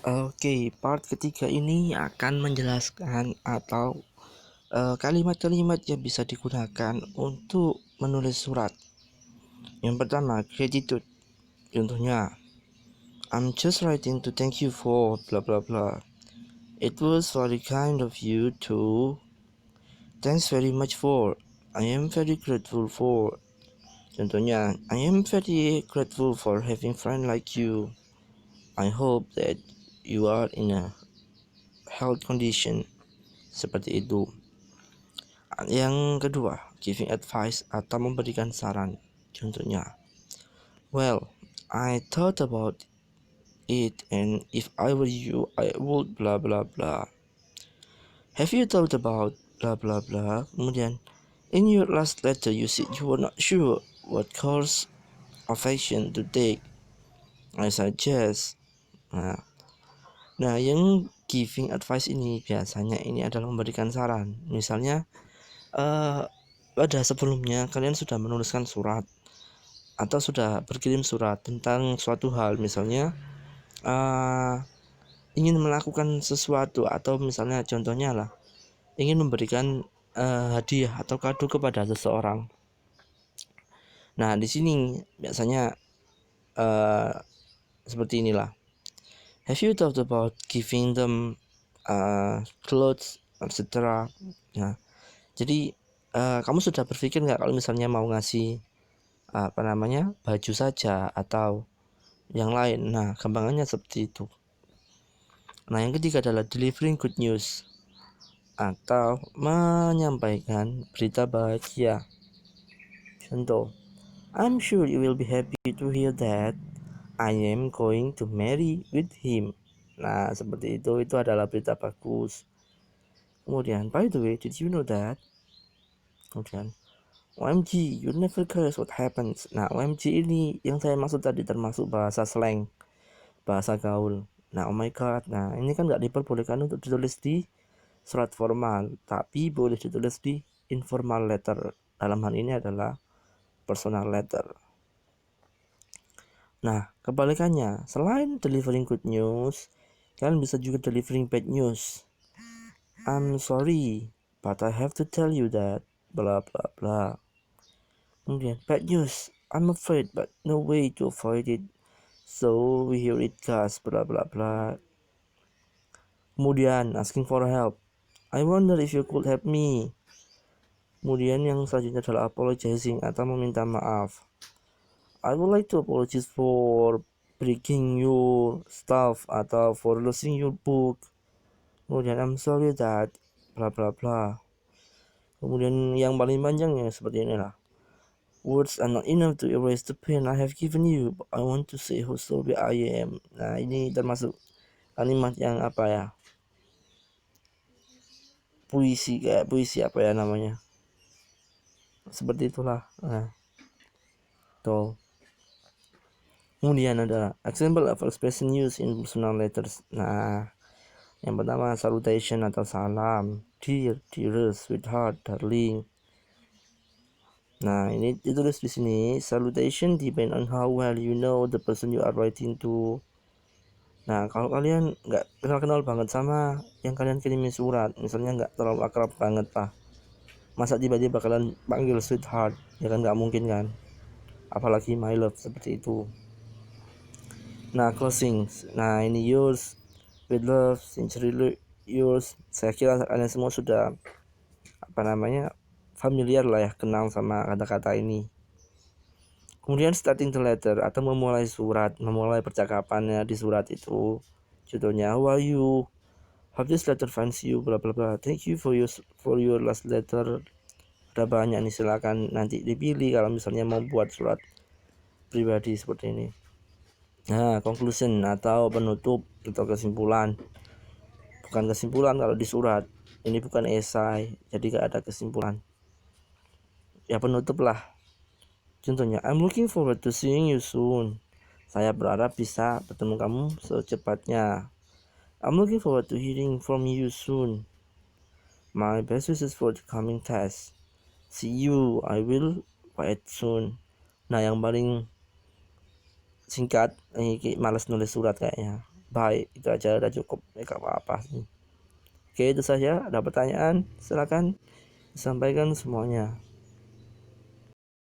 Oke, part ketiga ini akan menjelaskan atau kalimat-kalimat yang bisa digunakan untuk menulis surat. Yang pertama, gratitude. Contohnya, I'm just writing to thank you for blah blah blah. It was very kind of you to. Thanks very much for. I am very grateful for. Contohnya, I am very grateful for having friend like you. I hope that you are in a health condition. Seperti itu. Yang kedua, giving advice atau memberikan saran. Contohnya, well, I thought about it and if I were you, I would blah blah blah. Have you thought about blah blah blah? Kemudian, in your last letter you said you were not sure what course of action to take. I suggest. Nah, yang giving advice ini biasanya ini adalah memberikan saran. Misalnya, pada sebelumnya kalian sudah menuliskan surat atau sudah berkirim surat tentang suatu hal, misalnya ingin melakukan sesuatu, atau misalnya contohnya lah ingin memberikan hadiah atau kado kepada seseorang. Nah, di sini biasanya seperti inilah. Have you thought about giving them clothes, etc. Nah, jadi kamu sudah berpikir nggak kalau misalnya mau ngasih baju saja atau yang lain. Nah, gampangannya seperti itu. Nah, yang ketiga adalah delivering good news atau menyampaikan berita bahagia. Contoh, I'm sure you will be happy to hear that I am going to marry with him. Nah, seperti itu adalah berita bagus. Kemudian, by the way, did you know that? Kemudian, OMG, you never guess what happens. Nah, OMG ini yang saya maksud tadi termasuk bahasa slang, bahasa gaul. Nah, oh my god, nah ini kan nggak diperbolehkan untuk ditulis di surat formal, tapi boleh ditulis di informal letter. Dalam hal ini adalah personal letter. Nah, kebalikannya, selain delivering good news, kalian bisa juga delivering bad news. I'm sorry, but I have to tell you that blah blah blah. Kemudian bad news, I'm afraid but no way to avoid it. So here it goes blah blah blah. Kemudian asking for help, I wonder if you could help me. Kemudian yang selanjutnya adalah apologizing atau meminta maaf. I would like to apologize for breaking your stuff atau for losing your book. Kemudian I'm sorry that bla bla bla. Kemudian yang paling panjang ya seperti inilah. Words are not enough to erase the pain I have given you, but I want to say how sorry I am. Nah, ini termasuk kalimat yang puisi, kayak puisi namanya, seperti itulah. Nah, tuh. Kemudian ada example of expression used in personal letters. Nah, yang pertama salutation atau salam, dear, dearest, sweetheart, darling. Nah, ini ditulis di sini, salutation depend on how well you know the person you are writing to. Nah, kalau kalian nggak kenal-kenal banget sama yang kalian kirimin surat, misalnya nggak terlalu akrab banget lah, masa tiba-tiba kalian panggil sweetheart, ya kan nggak mungkin kan, apalagi my love, seperti itu. Nah, closing, nah ini yours with love, sincerely yours. Saya kira kalian semua sudah familiar lah ya, kenal sama kata-kata ini. Kemudian starting the letter atau memulai surat, memulai percakapannya di surat itu. Contohnya, how are you? Hope this letter finds you, bla bla bla. Thank you for your last letter. Ada banyak nih, silakan nanti dipilih kalau misalnya mau buat surat pribadi seperti ini. Nah, conclusion atau penutup atau kesimpulan. Bukan kesimpulan kalau di surat. Ini bukan esai, jadi gak ada kesimpulan. Ya penutup lah. Contohnya, I'm looking forward to seeing you soon. Saya berharap bisa bertemu kamu secepatnya. I'm looking forward to hearing from you soon. My best wishes for the coming test. See you, I will wait soon. Nah, yang paling singkat, ini malas nulis surat kayaknya. Baik, itu aja udah cukup. Gak apa-apa sih. Oke, itu saja. Ada pertanyaan? Silakan disampaikan semuanya.